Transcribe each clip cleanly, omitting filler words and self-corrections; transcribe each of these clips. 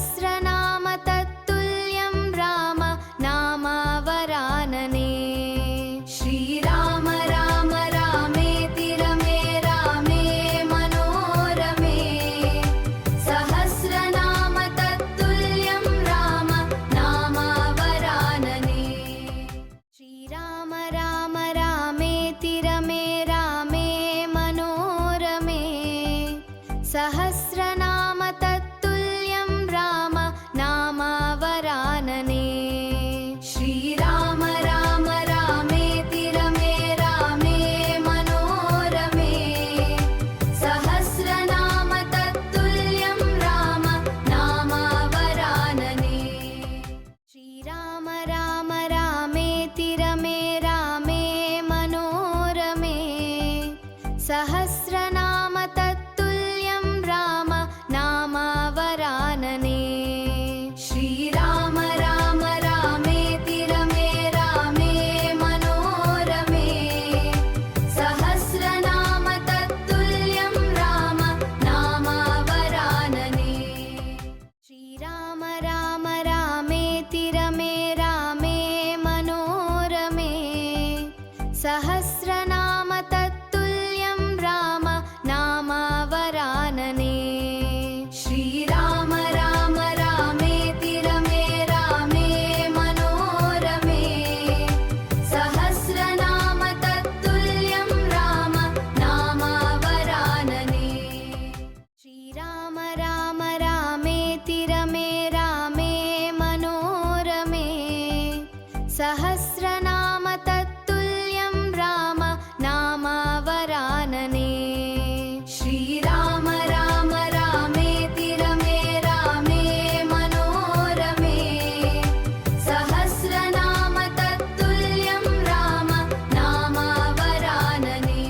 सहस्रनाम तत्तुल्यं राम नामावरानने। श्रीराम राम रामेति रमे रामे मनोरमे। सहस्रनाम तत्तुल्यं राम नामावरानने। श्रीराम राम रामेति रमे रामे मनोरमे। सहस्रनाम तत्तुल्यं राम नामावरानने। श्रीराम राम रामेति रमे रामे मनोरमे। सहस्रनाम तत्तुल्यं राम नामावरानने। श्रीराम राम रामेति रमे रामे मनोरमे। सहस्रनाम तत्तुल्यं राम नामावरानने। श्रीराम राम रामेति रमे रामे मनोरमे। सहस्रनाम तत्तुल्यं राम नामावरानने। श्रीराम राम रामेति रमे रामे मनोरमे। सहस्रनाम तत्तुल्यं राम नामावरानने। श्रीराम राम रामेति रमे रामे मनोरमे। सहस्रनाम तत्तुल्यं राम नामावरानने। श्रीराम राम रामेति रमे रामे मनोरमे। सहस्रनाम तत्तुल्यं राम नामावरानने। श्रीराम राम रामेति रमे रामे मनोरमे। सहस्रनाम तत्तुल्यं राम नामावरानने।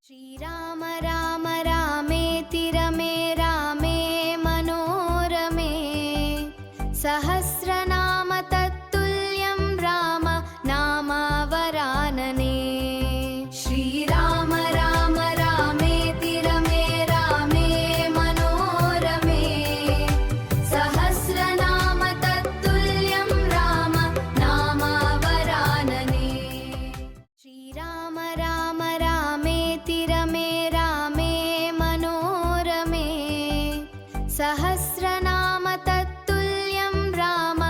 श्रीराम राम रामेति रमे रामे मनोरमे। सहस्रनाम तत्तुल्यं राम नामावरानने। श्रीराम राम रामेति रमे रामे मनोरमे। सहस्रनाम तत्तुल्यं राम नामावरानने। श्रीराम राम रामेति रमे रामे मनोरमे। सहस्रनाम तत्तुल्यं राम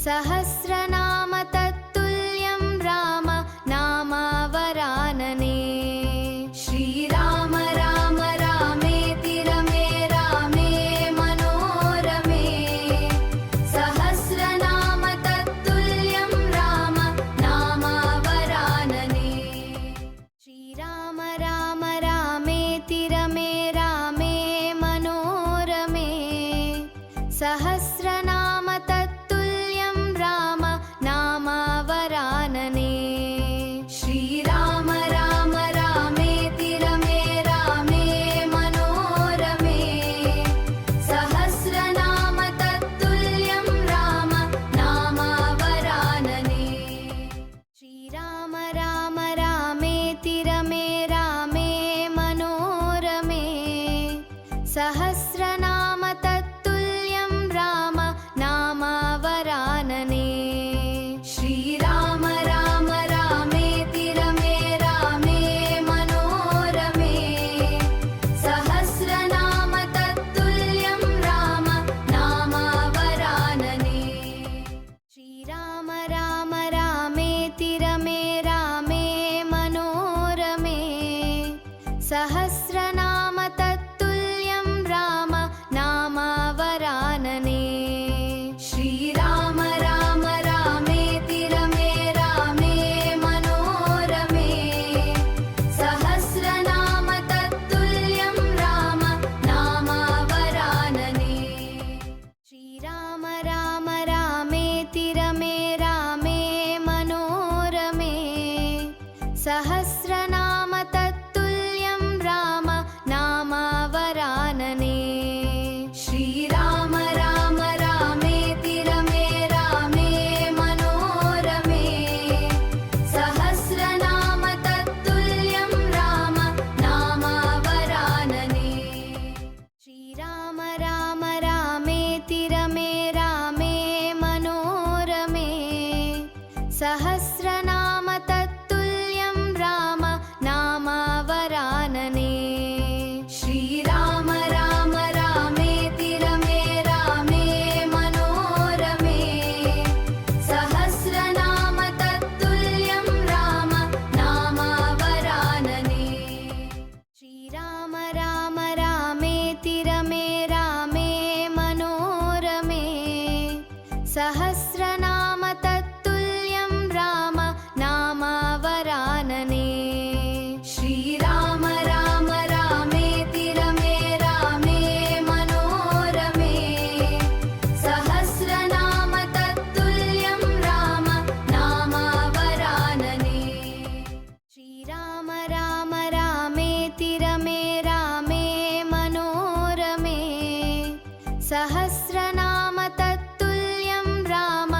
सहस्रनाम तत्तुल्यं राम नामावरानने श्रीराम राम रामेति रमे रामे मनोरमे सहस्रनाम तत्तुल्यं राम नामावरानने श्रीराम राम रामेति रमे रामे मनोरमे सहस्रनाम तत्तुल्यं राम नामावरानने श्रीराम राम रामेति रमे रामे मनोरमे सहस्रनाम तत्तुल्यं राम नामावरानने श्रीराम राम रामेति रमे रामे मनोरमे सहस्रनाम तत्तुल्यं राम नामावरानने श्रीराम राम रामेति रमे रामे मनोरमे सहस्रनाम तत्तुल्यं राम नामावरानने श्रीराम राम रामेति रमे रामे मनोरमे सहस्रनाम तत्तुल्यं राम नामावरानने श्रीराम राम रामेति रमे रामे मनोरमे सहस्रनाम तत्तुल्यं राम नामावरानने श्रीराम राम रामेति रमे रामे मनोरमे सहस्रनाम तत्तुल्यं राम नामावरानने श्रीराम राम रामेति रमे रामे मनोरमे सहस्रनाम तत्तुल्यं राम नामावरानने श्रीराम राम रामेति रमे रामे मनोरमे सहस्रनाम तत्तुल्यं राम नामावरानने श्रीराम राम रामेति रमे रामे मनोरमे सहस्रनाम तत्तुल्यं राम नामावरानने श्रीराम राम रामेति रमे रामे मनोरमे सहस्रनाम तत्तुल्यं राम नामावरानने श्रीराम राम रामेति रमे रामे मनोरमे सहस्रनाम तत्तुल्यं राम नामावरानने श्रीराम राम रामेति रमे रामे मनोरमे सहस्रनाम तत्तुल्यं राम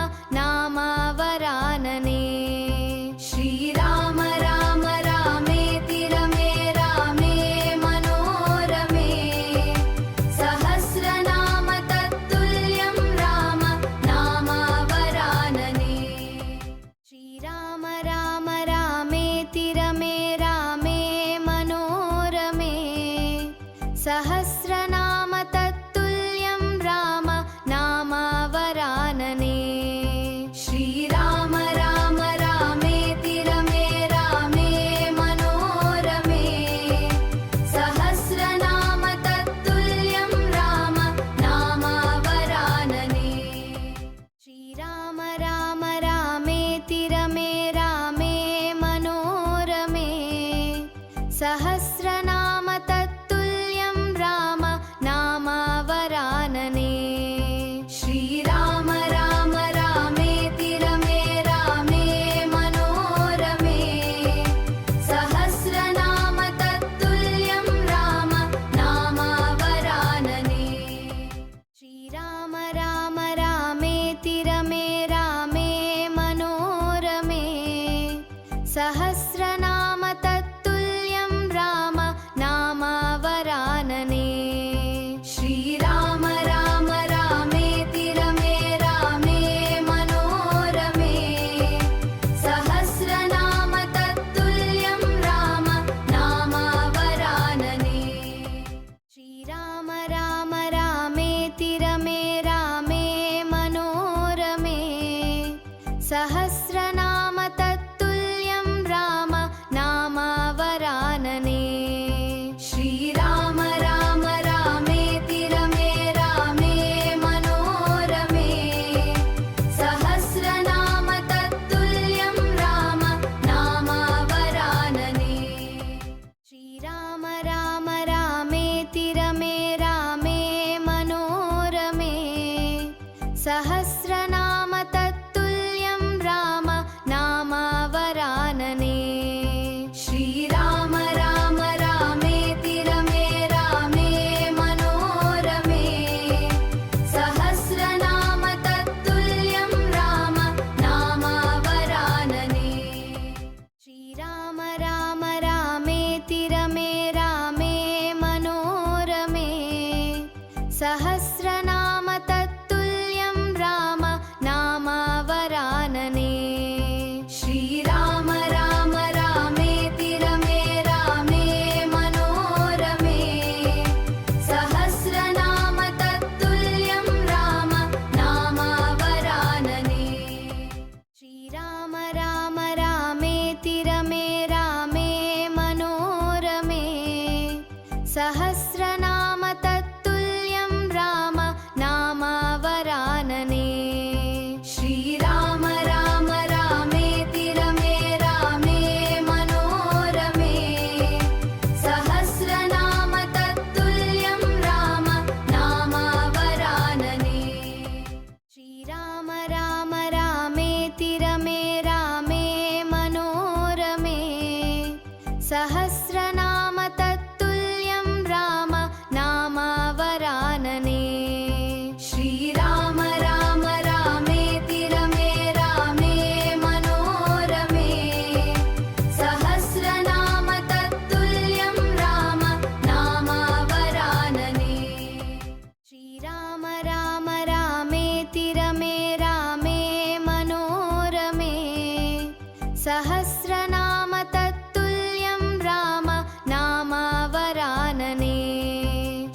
सहस्रनाम तत्तुल्यं राम नामावरानने श्रीराम राम रामेति रमे रामे मनोरमे सहस्रनाम तत्तुल्यं राम नामावरानने श्रीराम राम रामेति रमे रामे मनोरमे सहस्रनाम तत्तुल्यं राम नामावरानने श्रीराम राम रामेति रमे रामे मनोरमे सहस्रनाम तत्तुल्यं राम नामावरानने श्रीराम राम रामेति रमे रामे मनोरमे सहस्रनाम तत्तुल्यं राम नामावरानने श्रीराम राम रामेति रमे रामे मनोरमे सहस्रनाम तत्तुल्यं राम नामावरानने श्रीराम राम रामेति रमे रामे मनोरमे सहस्रनाम तत्तुल्यं राम नामावरानने श्रीराम राम रामेति रमे रामे मनोरमे सहस्रनाम तत्तुल्यं राम नामावरानने श्रीराम राम रामेति रमे रामे मनोरमे सहस्रनाम तत्तुल्यं राम नामावरानने श्रीराम राम रामेति रमे रामे मनोरमे सहस्रनाम तत्तुल्यं राम नामावरानने श्रीराम राम रामेति रमे रामे मनोरमे सहस्रनाम तत्तुल्यं राम नामावरानने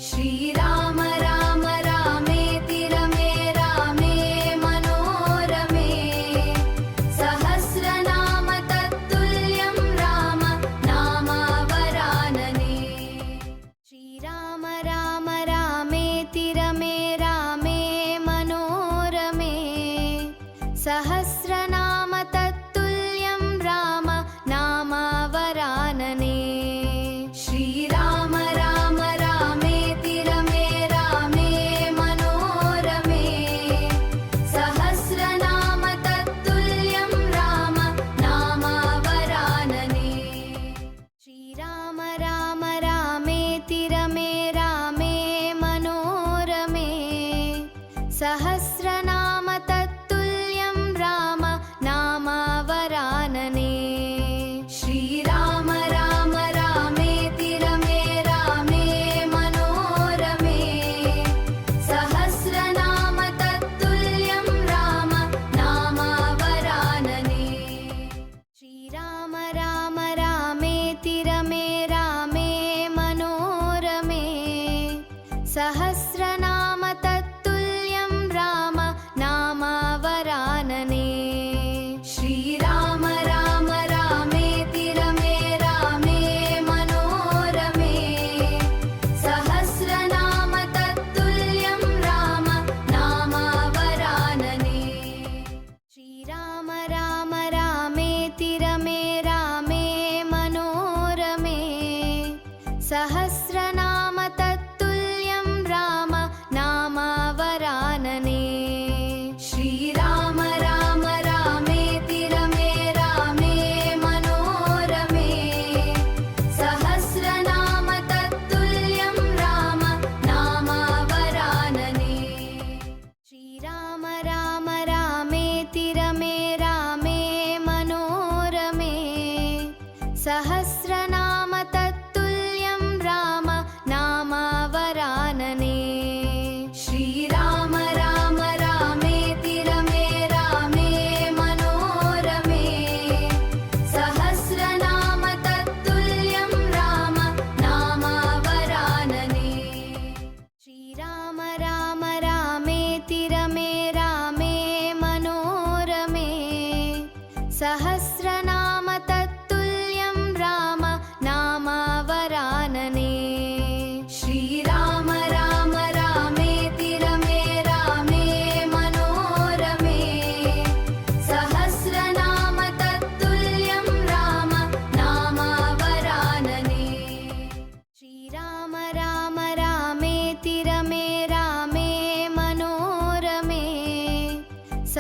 श्रीराम राम रामेति रमे रामे मनोरमे सहस्रनाम तत्तुल्यं राम नामावरानने श्रीराम राम रामेति रमे रामे मनोरमे सहस्रनाम तत्तुल्यं राम नामावरानने श्रीराम राम रामेति रमे रामे मनोरमे सहस्रनाम तत्तुल्यं राम नामावरानने श्रीराम राम रामेति रमे रामे मनोरमे सहस्रनाम तत्तुल्यं राम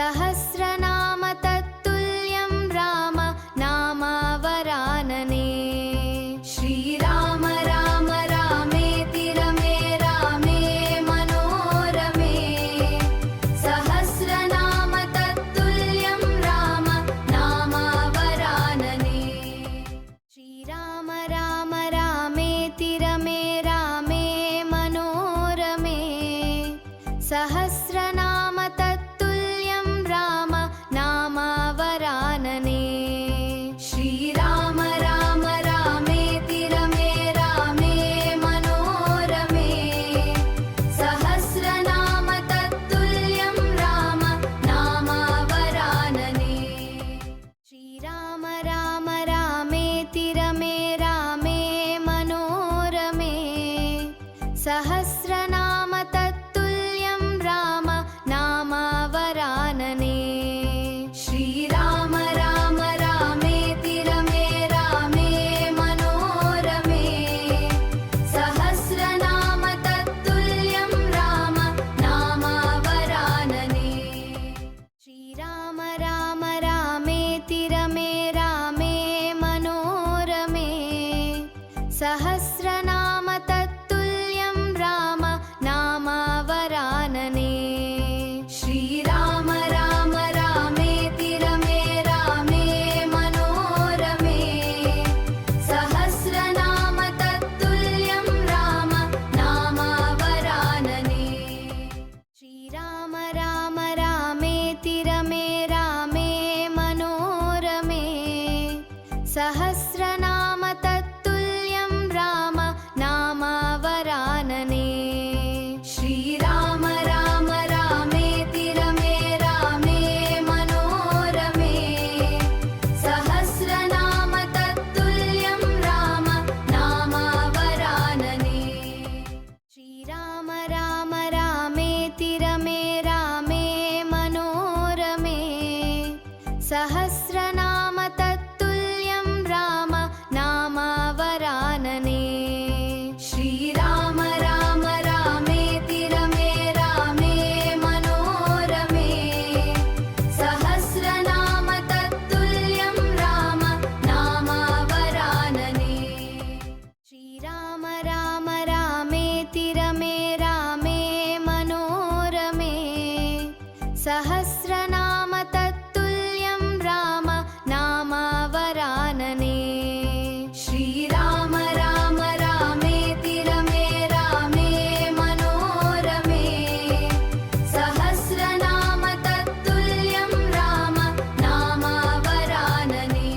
सहस्रनाम तत्तुल्यं राम नामावरानने श्रीराम राम रामेति रमे रामे मनोरमे सहस्रनाम तत्तुल्यं राम नामावरानने श्रीराम राम रामेति रमे रामे मनोरमे सहस्रनाम तत्तुल्यं राम नामावरानने श्रीराम राम रामेति रमे रामे मनोरमे सहस्रनाम तत्तुल्यं राम नामावरानने श्रीराम राम रामेति रमे रामे मनोरमे सहस्रनाम तत्तुल्यं राम नामावरानने श्रीराम राम रामेति रमे रामे मनोरमे सहस्रनाम तत्तुल्यं राम नामावरानने श्रीराम राम रामेति रमे रामे मनोरमे सहस्रनाम तत्तुल्यं राम नामावरानने श्रीराम राम रामेति रमे रामे मनोरमे सहस्रनाम तत्तुल्यं राम नामावरानने श्रीराम राम रामेति रमे रामे मनोरमे सहस्रनाम तत्तुल्यं राम नामावरानने श्रीराम राम रामेति रमे रामे मनोरमे सहस्रनाम तत्तुल्यं राम नामावरानने श्रीराम राम रामेति रमे रामे मनोरमे सहस्रनाम तत्तुल्यं राम नामावरानने श्रीराम राम रामेति रमे रामे मनोरमे सहस्रनाम तत्तुल्यं राम नामावरानने श्रीराम राम रामेति रमे रामे मनोरमे सहस्रनाम तत्तुल्यं राम नामावरानने श्रीराम राम रामेति रमे रामे मनोरमे सहस्रनाम तत्तुल्यं राम नामावरानने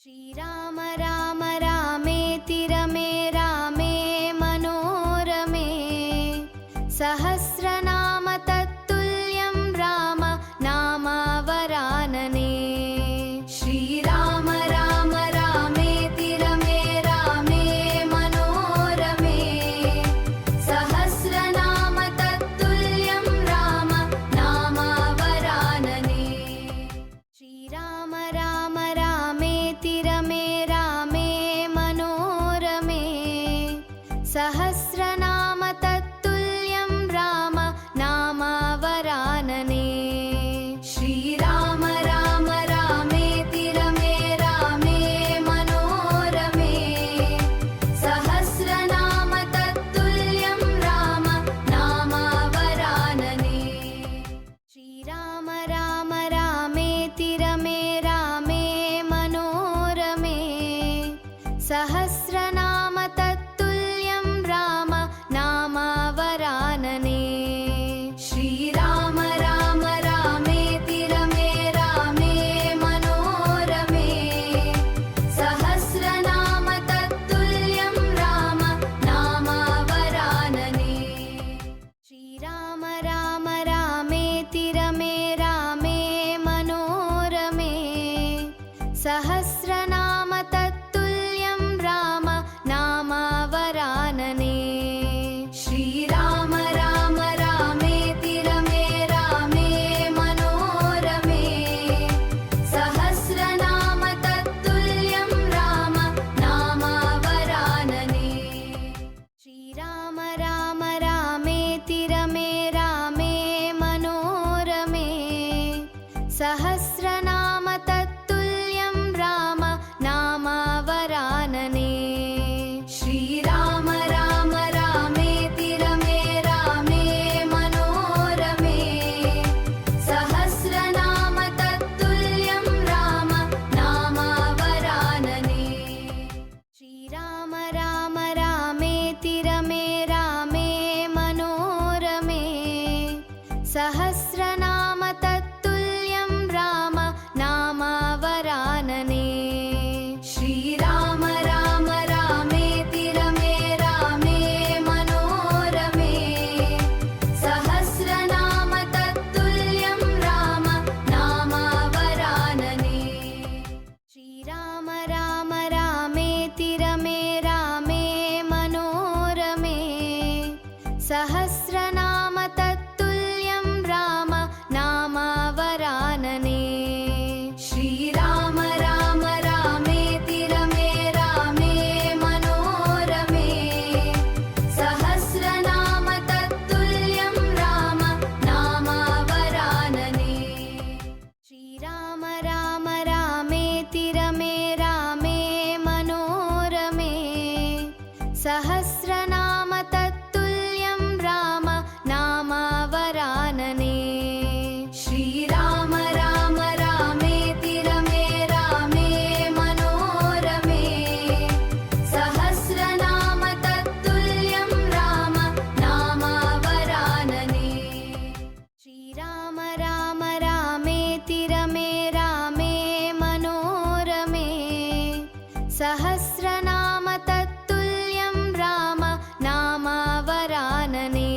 श्रीराम राम रामेति रमे रामे मनोरमे सहस्रनाम तत्तुल्यं राम नामावरानने सहस्रनाम तत्तुल्यं राम नामावरानने श्रीराम राम रामेति रमे रामे मनोरमे सहस्रनाम तत्तुल्यं राम नामावरानने श्रीराम राम रामेति रमे रामे मनोरमे सहस्रनाम तत्तुल्यं राम नामावरानने श्रीराम राम रामेति रमे रामे मनोरमे सहस्रनाम तत्तुल्यं राम नामावरानने श्रीराम राम रामेति रमे रामे मनोरमे सहस्रनाम तत्तुल्यं राम नामावरानने श्रीराम राम रामेति रमे रामे मनोरमे सहस्रनाम तत्तुल्यं राम नामावरानने श्रीराम राम रामेति रमे रामे मनोरमे सहस्रनाम तत्तुल्यं राम नामावरानने श्रीराम राम रामेति रमे रामे मनोरमे सहस्रनाम तत्तुल्यं राम नामावरानने श्रीराम राम रामेति रमे रामे मनोरमे सहस्रनाम तत्तुल्यं राम नामावरानने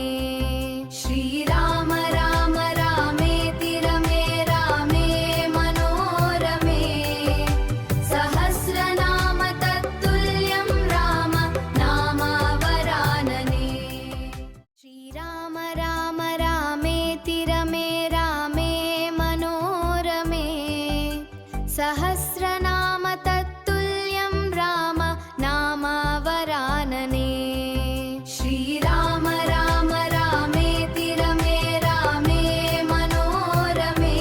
श्रीराम राम रामेति रमे रामे मनोरमे सहस्रनाम तत्तुल्यं राम नामावरानने श्रीराम राम रामेति रमे रामे मनोरमे सहस्रनाम तत्तुल्यं राम नामावरानने श्रीराम राम रामेति रमे रामे मनोरमे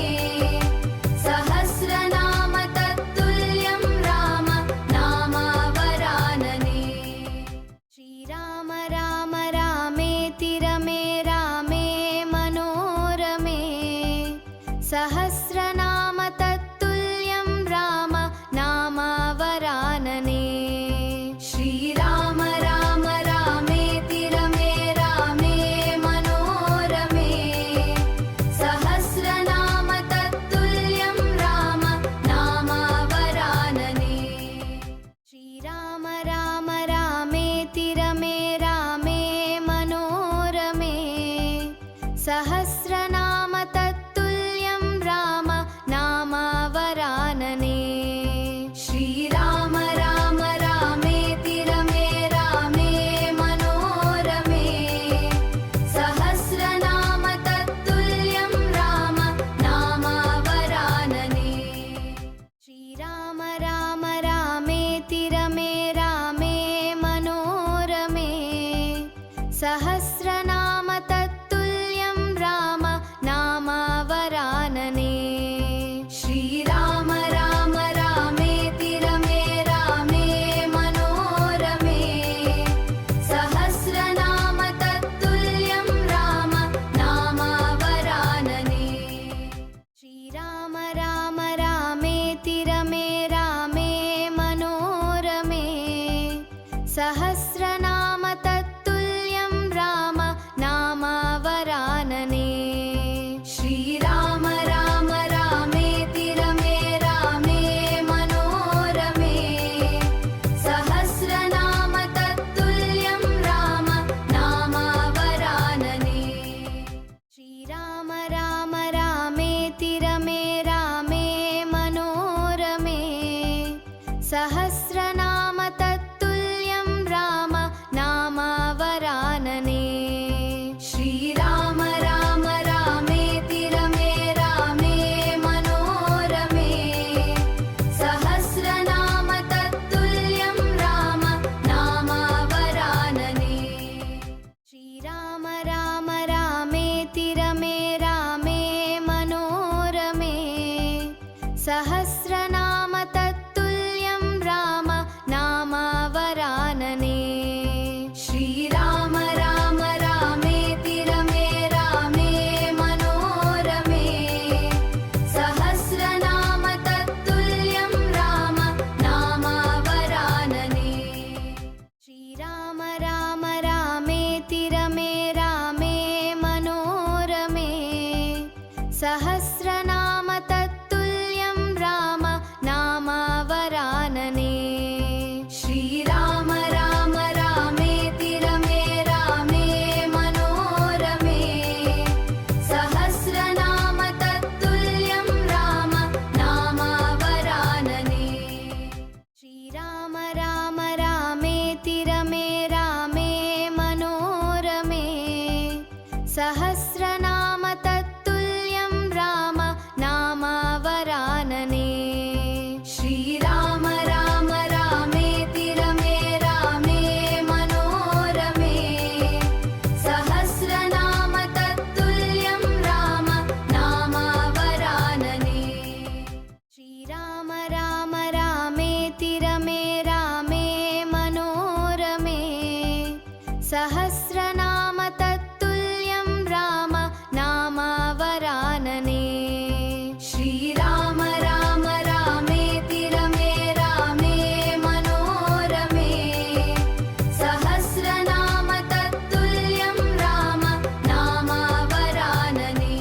सहस्रनाम तत्तुल्यं राम नामावरानने श्रीराम राम रामेति रमे रामे मनोरमे सहस्रनाम तत्तुल्यं राम नामावरानने श्रीराम राम रामेति रमे रामे मनोरमे सहस्रनाम तत्तुल्यं राम नामावरानने श्रीराम राम रामेति रमे रामे मनोरमे सहस्रनाम तत्तुल्यं राम नामावरानने श्रीराम राम रामेति रमे रामे मनोरमे सहस्रनाम तत्तुल्यं राम नामावरानने श्रीराम राम रामेति रमे रामे मनोरमे सहस्रनाम तत्तुल्यं राम नामावरानने श्रीराम राम रामेति रमे रामे मनोरमे सहस्रनाम तत्तुल्यं राम नामावरानने श्रीराम राम रामेति रमे रामे मनोरमे सहस्रनाम तत्तुल्यं राम नामावरानने श्रीराम राम रामेति रमे रामे मनोरमे सहस्रनाम तत्तुल्यं राम नामावरानने श्रीराम राम रामेति रमे रामे सहस्रनाम तत्तुल्यं राम नामावरानने श्रीराम राम रामेति रमे रामे मनोरमे सहस्रनाम तत्तुल्यं राम नामावरानने श्रीराम राम रामेति रमे रामे मनोरमे सहस्रनाम तत्तुल्यं राम नामावरानने श्रीराम राम रामेति रमे रामे मनोरमे सहस्रनाम तत्तुल्यं राम नामावरानने श्रीराम राम रामेति रमे रामे मनोरमे सहस्रनाम तत्तुल्यं राम नामावरानने श्रीराम राम रामेति रमे रामे मनोरमे सहस्रनाम तत्तुल्यं राम नामावरानने श्रीराम राम रामेति रमे रामे मनोरमे सहस्रनाम तत्तुल्यं राम नामावरानने श्रीराम राम रामेति रमे रामे मनोरमे सहस्रनाम तत्तुल्यं राम नामावरानने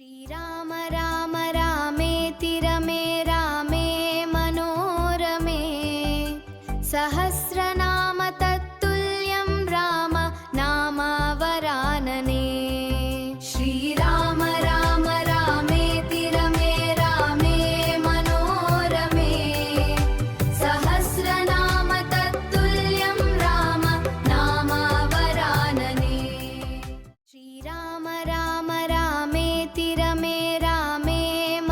श्रीराम राम रामेति रमे रामे मनोरमे सहस्रनाम तत्तुल्यं राम नामावरानने श्रीराम राम रामेति रमे रामे मनोरमे सहस्रनाम तत्तुल्यं राम नामावरानने श्रीराम राम रामेति रमे रामे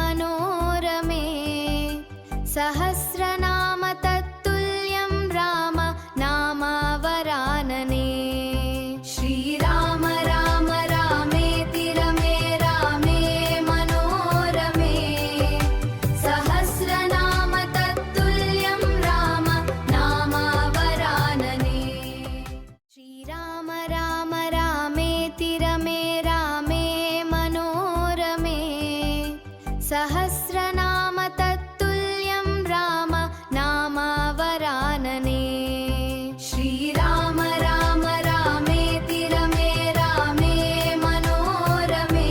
मनोरमे सहस्रनाम तत्तुल्यं राम नामावरानने श्रीराम राम रामेति रमे रामे मनोरमे सहस्रनाम तत्तुल्यं राम नामावरानने श्रीराम राम रामेति रमे रामे मनोरमे सहस्रनाम तत्तुल्यं राम नामावरानने श्रीराम राम रामेति रमे रामे मनोरमे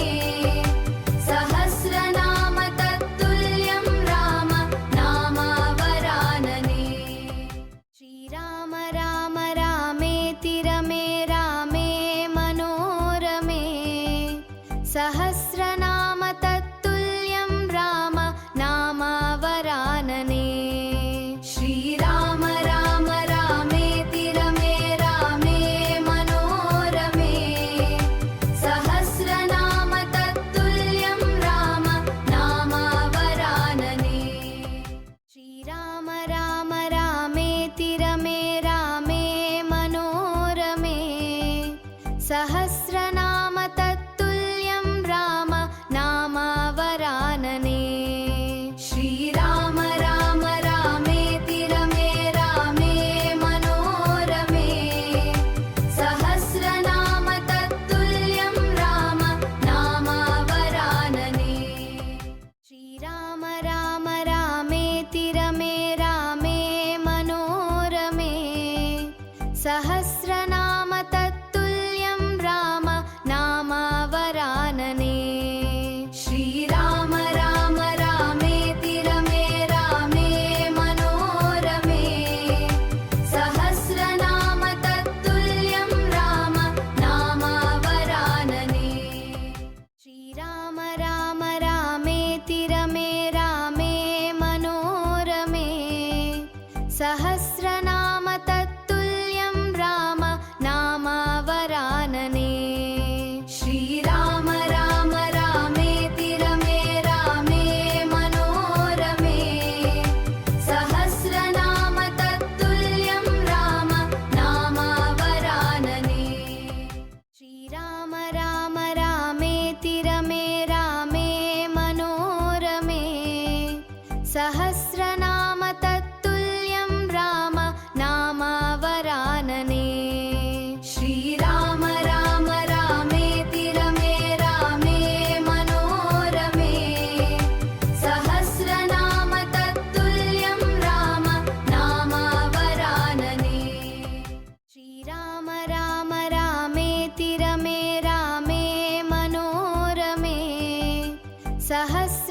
सहस्रनाम तत्तुल्यं राम नामावरानने श्रीराम राम रामेति रमे रामे मनोरमे सहस्रनाम तत्तुल्यं राम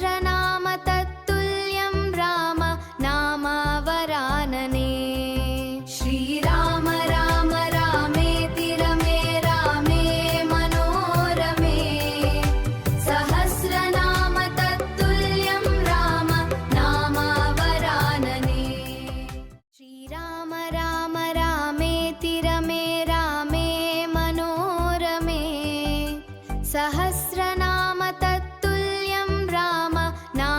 सहस्रनाम तत्तुल्यं राम नामावरानने श्रीराम राम रामेति रमे रामे मनोरमे सहस्रनाम तत्तुल्यं राम नामावरानने श्रीराम राम रामेति रमे रामे मनोरमे सहस्रनाम तत्तुल्यं राम नामावरानने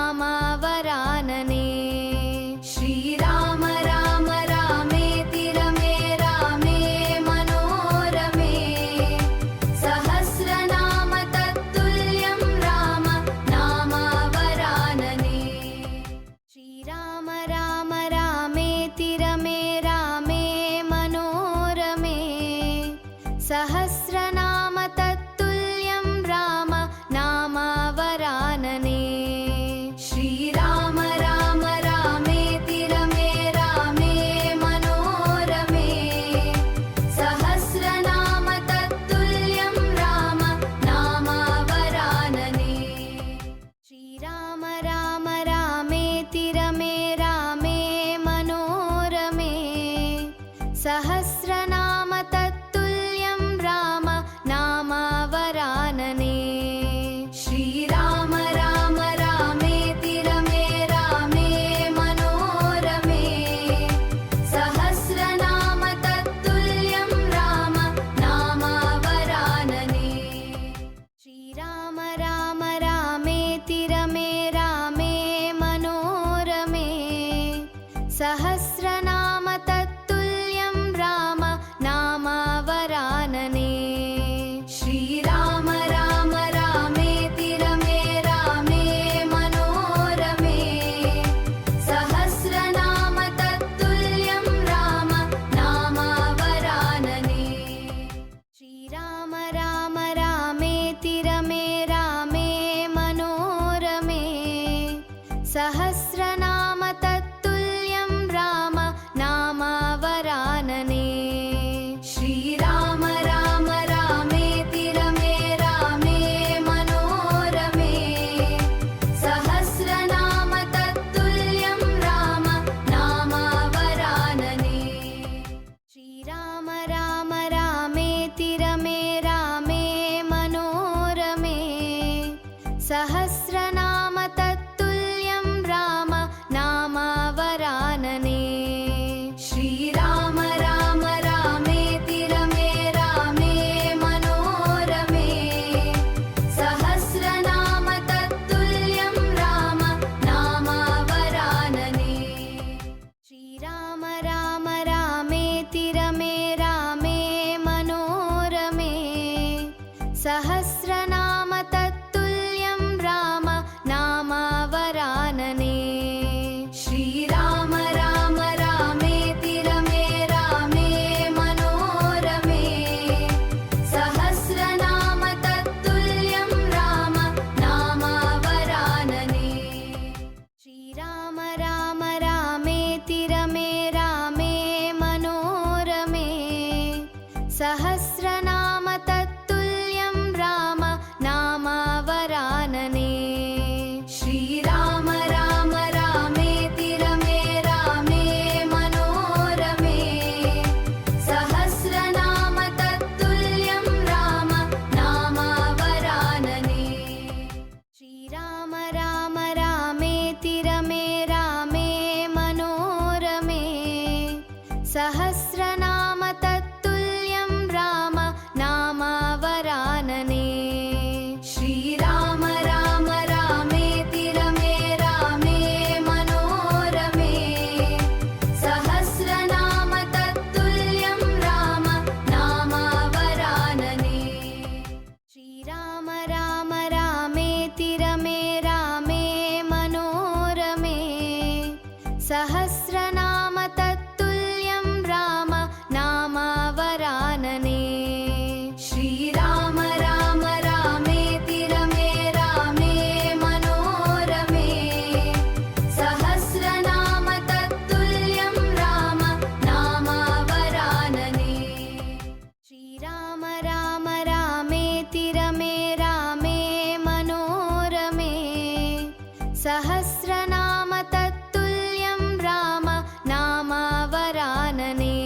सहस्रनाम तत्तुल्यं राम नामावरानने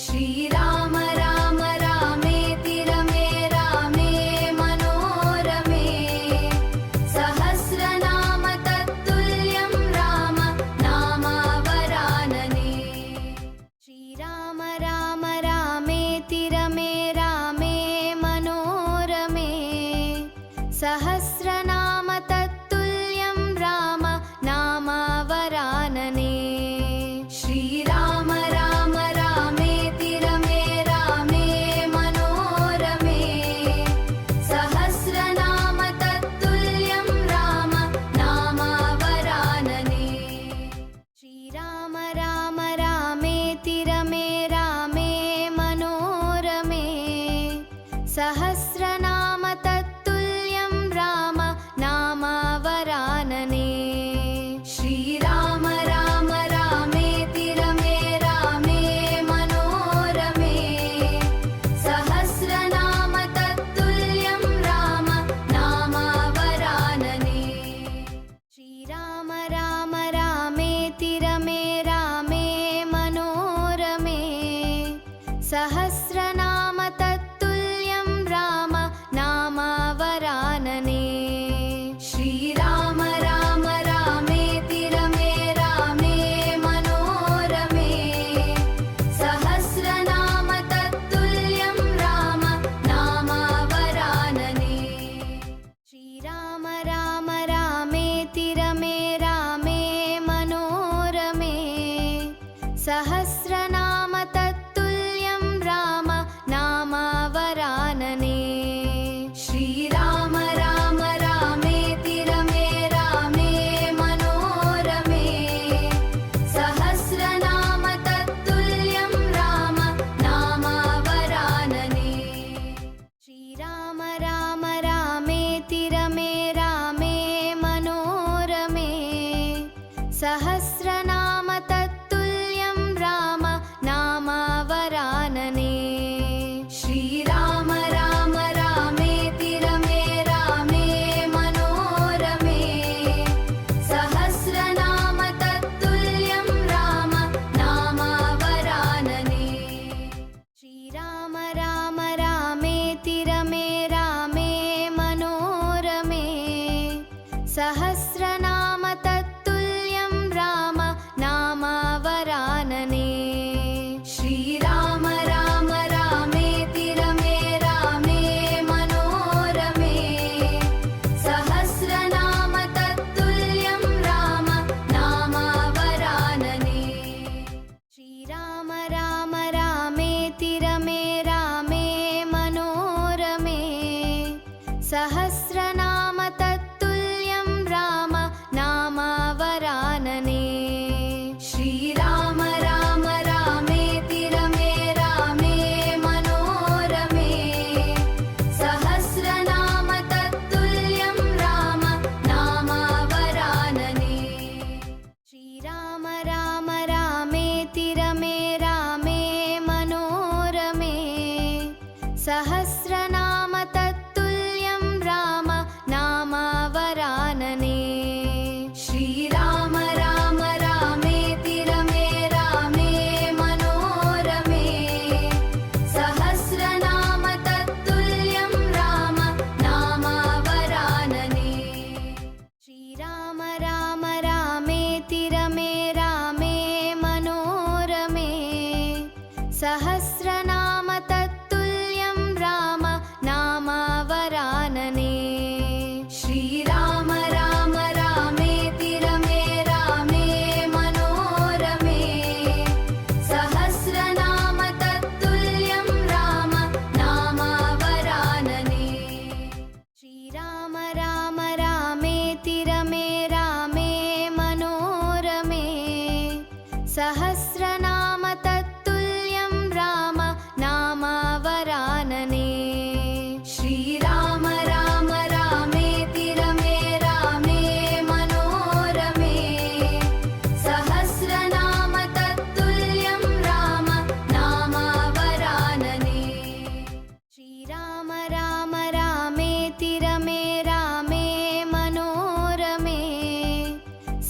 श्रीराम राम रामेति रमे रामे मनोरमे सहस्रनाम तत्तुल्यं राम नामावरानने श्रीराम राम रामेति रमे रामे मनोरमे सहस्रनाम तत्तुल्यं राम नामावरानने श्रीराम राम रामेति रमे रामे मनोरमे सहस्रनाम तत्तुल्यं राम नामावरानने श्रीराम राम रामेति रमे रामे मनोरमे सहस्रनाम तत्तुल्यं राम नामावरानने श्रीराम राम रामेति रमे रामे मनोरमे सहस्रनाम तत्तुल्यं राम नामावरानने श्रीराम राम रामेति रमे रामे मनोरमे सहस्रनाम तत्तुल्यं राम नामावरानने श्रीराम राम रामेति रमे रामे मनोरमे सहस्रनाम तत्तुल्यं राम नामावरानने श्रीराम राम रामेति रमे रामे मनोरमे सहस्रनाम तत्तुल्यं राम नामावरानने श्रीराम राम रामेति रमे रामे मनोरमे सहस्रनाम तत्तुल्यं राम नामावरानने श्रीराम राम रामेति रमे रामे मनोरमे सहस्रनाम तत्तुल्यं राम नामावरानने श्रीराम राम रामेति रमे रामे मनोरमे सहस्रनाम तत्तुल्यं राम नामावरानने श्रीराम राम रामेति रमे रामे मनोरमे सहस्रनाम तत्तुल्यं राम नामावरानने श्रीराम राम रामेति रमे रामे मनोरमे सहस्रनाम तत्तुल्यं राम नामावरानने श्रीराम राम रामेति रमे रामे मनोरमे सहस्रनाम तत्तुल्यं राम नामा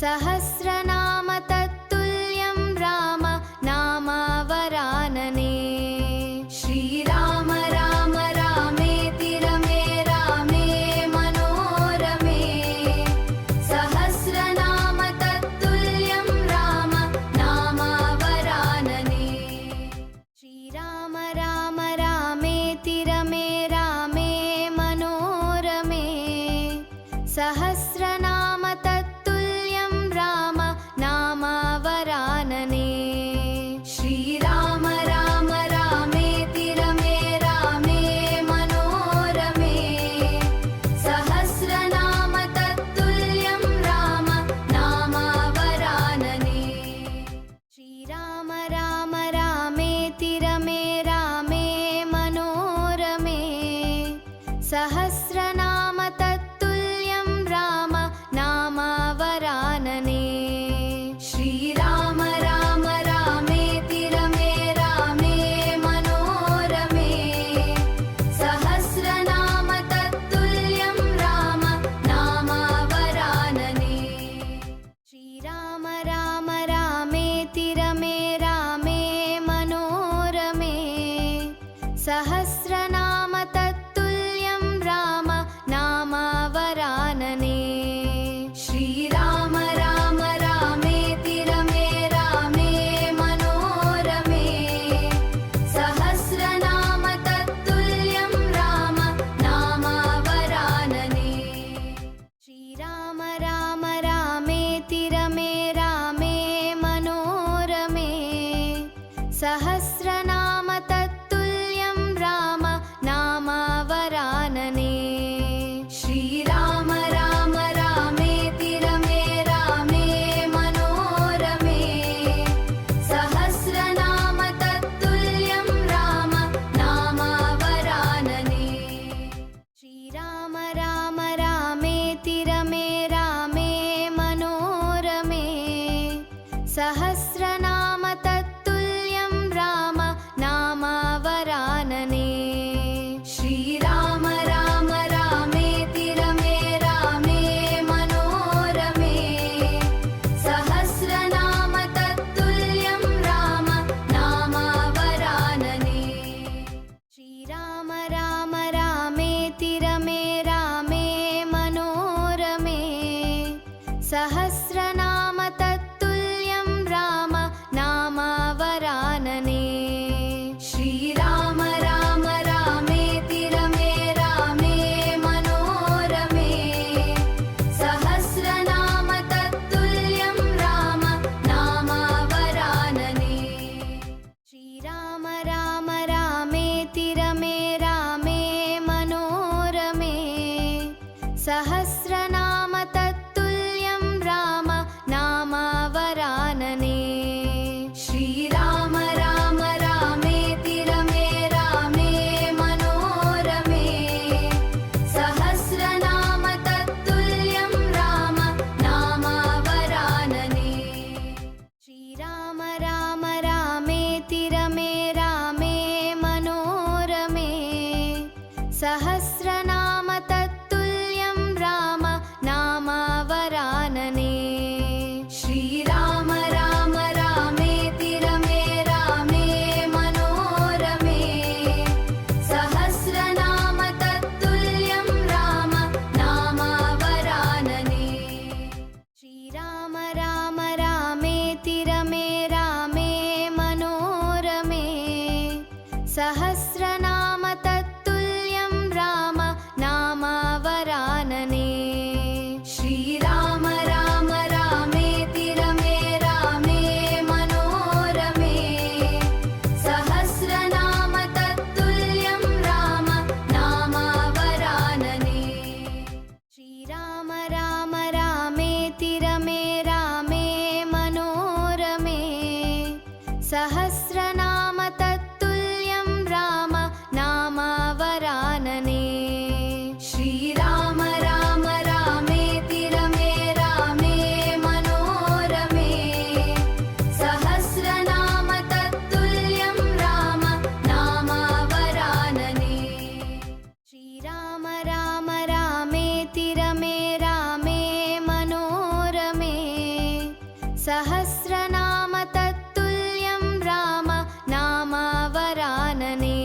सहस्रनाम तत्तुल्यं राम नामावरानने श्रीराम राम रामेति रमे रामे मनोरमे सहस्रनाम तत्तुल्यं राम नामावरानने श्रीराम राम रामेति रमे रामे मनोरमे सहस्रनाम तत्तुल्यं राम नामावरानने श्रीराम राम रामेति रमे रामे मनोरमे सहस्रनाम तत्तुल्यं राम नामावरानने श्रीराम राम रामेति रमे रामे मनोरमे सहस्रनाम तत्तुल्यं राम नामावरानने श्रीराम राम रामेति रमे रामे मनोरमे सहस्रनाम तत्तुल्यं राम नामावरानने श्रीराम राम रामेति रमे रामे मनोरमे सहस्रनाम तत्तुल्यं राम नामावरानने श्रीराम राम रामेति रमे रामे मनोरमे सहस्रनाम तत्तुल्यं राम नामावरानने श्रीराम राम रामेति रमे रामे मनोरमे सहस्रनाम तत्तुल्यं राम नामावरानने श्रीराम राम रामेति रमे रामे मनोरमे सहस्रनाम तत्तुल्यं राम नामावरानने श्रीराम राम रामेति रमे रामे मनोरमे सहस्रनाम तत्तुल्यं राम नामावरानने श्रीराम राम रामेति रमे रामे मनोरमे सहस्रनाम तत्तुल्यं राम नामावरानने श्रीराम राम रामेति रमे रामे मनोरमे सहस्रनाम तत्तुल्यं राम नामावरानने श्रीराम राम रामेति रमे रामे मनोरमे सहस्रनाम तत्तुल्यं राम नामावरानने श्रीराम राम रामेति रमे रामे मनोरमे सहस्रनाम तत्तुल्यं राम सहस्रनाम तत्तुल्यं राम नामावरानने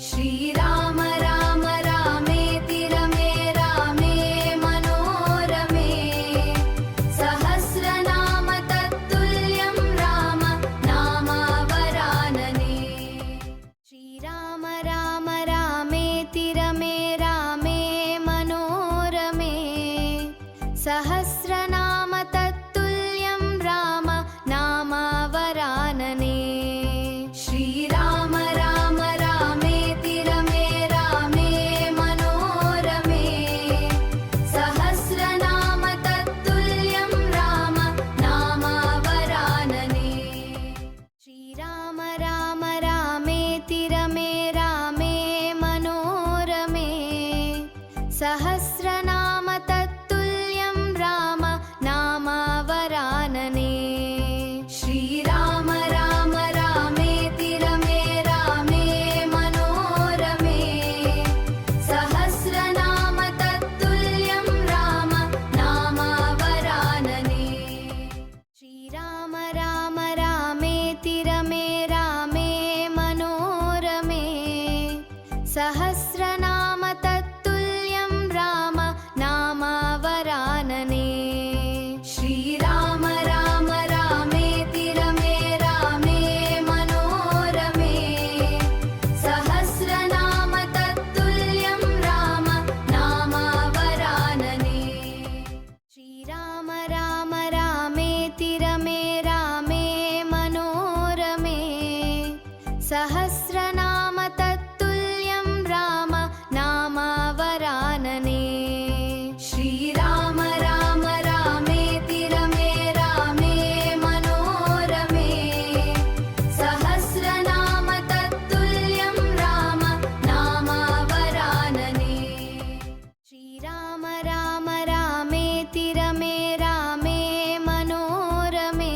श्रीराम राम रामेति रमे रामे मनोरमे सहस्रनाम तत्तुल्यं राम नामावरानने श्रीराम राम रामेति रमे रामे मनोरमे सहस्रनाम तत्तुल्यं राम नामावरानने श्रीराम राम रामेति रमे रामे मनोरमे सहस्रनाम तत्तुल्यं राम नामावरानने श्रीराम राम रामेति रमे रामे मनोरमे सहस्रनाम तत्तुल्यं राम नामावरानने श्रीराम राम रामेति रमे रामे मनोरमे सहस्रनाम तत्तुल्यं राम नामावरानने श्रीराम राम रामेति रमे रामे मनोरमे सहस्रनाम तत्तुल्यं राम नामावरानने श्रीराम राम रामेति रमे रामे मनोरमे सहस्रनाम तत्तुल्यं राम नामावरानने श्रीराम राम रामेति रमे रामे मनोरमे सहस्रनाम तत्तुल्यं राम नामावरानने श्रीराम राम रामेति रमे रामे मनोरमे सहस्रनाम तत्तुल्यं राम नामावरानने श्रीराम राम रामेति रमे रामे मनोरमे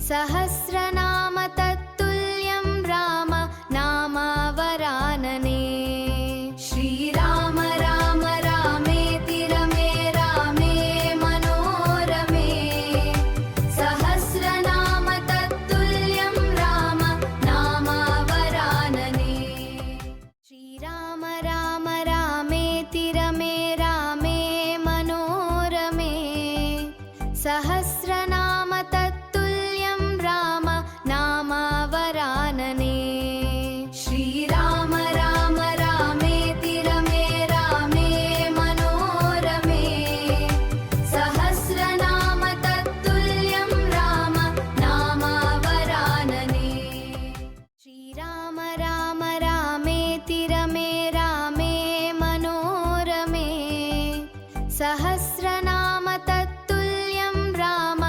सहस्रनाम तत्तुल्यं राम नामावरानने श्रीराम राम रामेति रमे रामे मनोरमे सहस्रनाम तत्तुल्यं राम नामावरानने श्रीराम राम रामेति रमे रामे मनोरमे सहस्रनाम तत्तुल्यं राम नामावरानने श्रीराम राम रामेति रमे रामे मनोरमे सहस्रनाम तत्तुल्यं राम नामावरानने श्रीराम राम रामेति रमे रामे मनोरमे सहस्रनाम तत्तुल्यं राम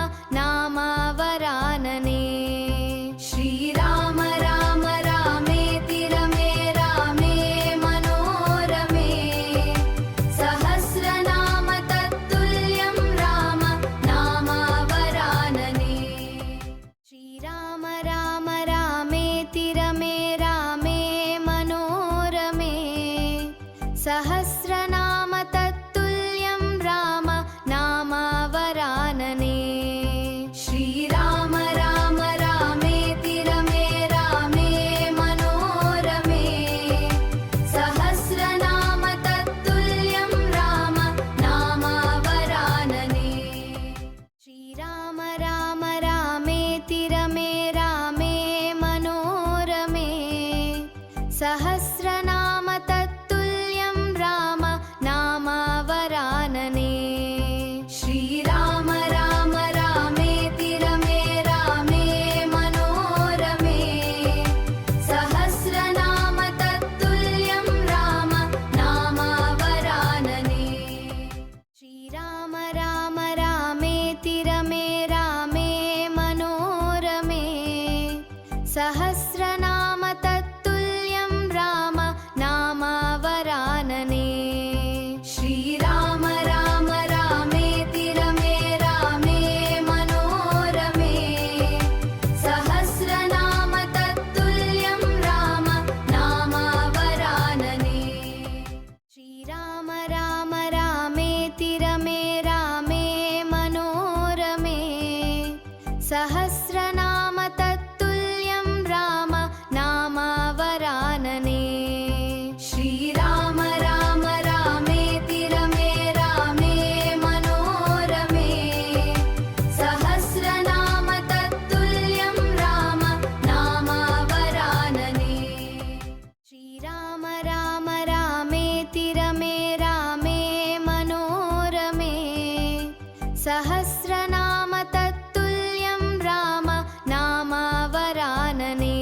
सहस्रनाम तत्तुल्यं राम नामावरानने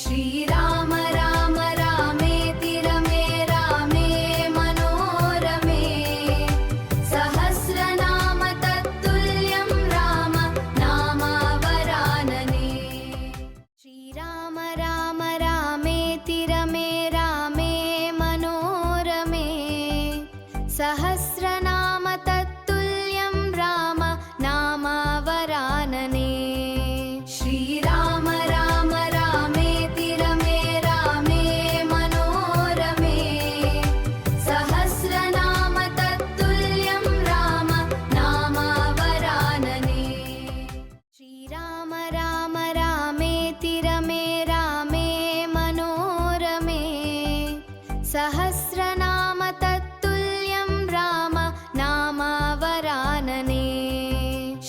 श्रीराम राम रामेति रमे रामे मनोरमे सहस्रनाम तत्तुल्यं राम नामावरानने श्रीराम राम रामेति रमे रामे मनोरमे सहस्रनाम तत्तुल्यं राम नामावरानने श्रीराम राम रामेति रमे रामे मनोरमे सहस्रनाम तत्तुल्यं राम नामावरानने श्रीराम राम रामेति रमे रामे मनोरमे सहस्रनाम तत्तुल्यं राम नामावरानने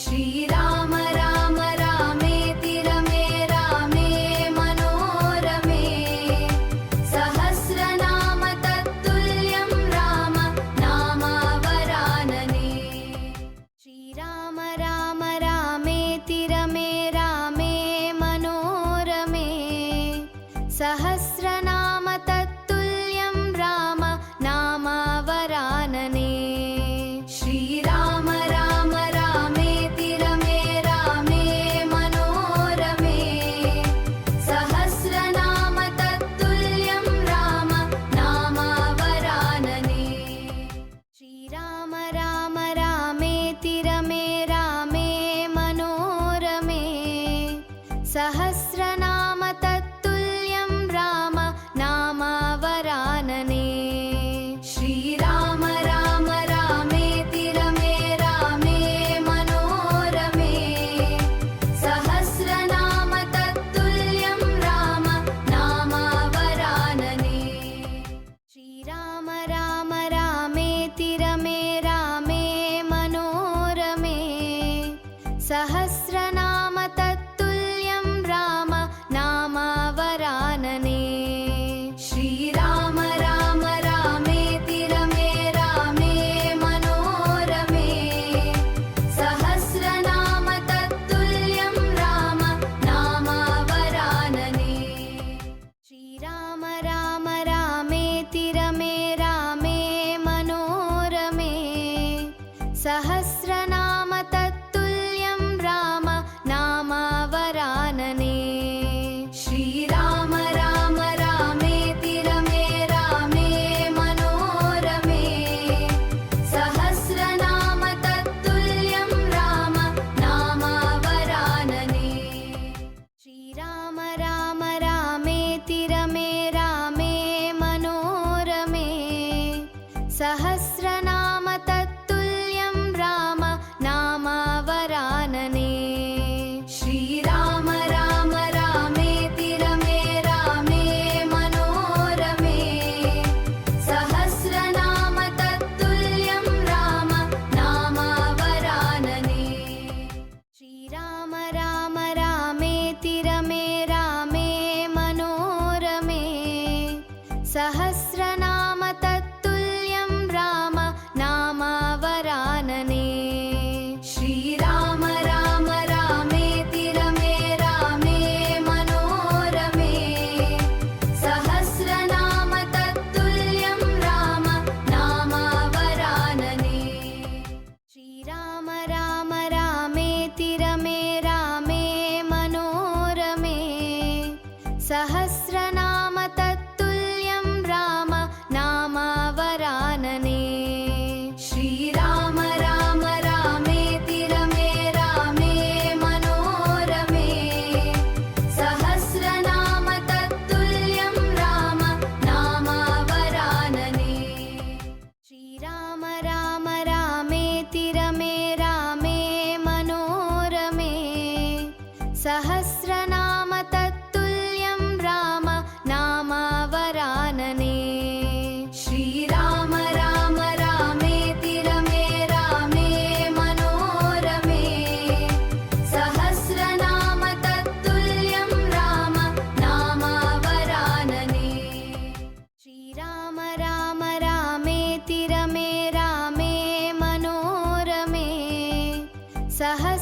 श्रीराम राम रामेति रमे रामे मनोरमे सहस्रनाम तत्तुल्यं राम नामावरानने श्रीराम राम रामेति रमे रामे मनोरमे सहस्रनाम तत्तुल्यं राम नामावरानने श्रीराम राम रामेति रमे रामे मनोरमे सहस्रनाम तत्तुल्यं राम नामावरानने श्रीराम राम रामेति रमे रामे मनोरमे सहस्रनाम तत्तुल्यं राम नामावरानने श्रीराम राम रामेति रमे रामे मनोरमे सहस्रनाम तत्तुल्यं राम नामावरानने श्रीराम राम रामेति रमे रामे मनोरमे सहस्रनाम तत्तुल्यं राम नामावरानने श्रीराम राम रामेति रमे रामे मनोरमे सहस्रनाम तत्तुल्यं राम नामावरानने श्रीराम राम रामेति रमे रामे मनोरमे सहस्रनाम तत्तुल्यं राम नामावरानने श्रीराम राम रामेति रमे रामे मनोरमे सहस्रनाम तत्तुल्यं राम नामावरानने श्रीराम राम रामेति रमे रामे मनोरमे सहस्रनाम तत्तुल्यं राम नामावरानने श्रीराम राम रामेति रमे रामे मनोरमे सहस्रनाम तत्तुल्यं राम नामावरानने श्रीराम राम रामेति रमे रामे मनोरमे सहस्रनाम तत्तुल्यं राम नामावरानने श्रीराम राम रामेति रमे रामे मनोरमे सहस्रनाम तत्तुल्यं राम नामावरानने श्रीराम राम रामेति रमे रामे मनोरमे सहस्रनाम तत्तुल्यं राम नामावरानने श्रीराम राम रामेति रमे रामे मनोरमे सहस्रनाम तत्तुल्यं राम नामावरानने श्रीराम राम रामेति रमे रामे मनोरमे सहस्रनाम तत्तुल्यं राम नामावरानने श्रीराम राम रामेति रमे रामे मनोरमे सहस्रनाम तत्तुल्यं राम नामावरानने श्रीराम राम रामेति रमे रामे मनोरमे सहस्रनाम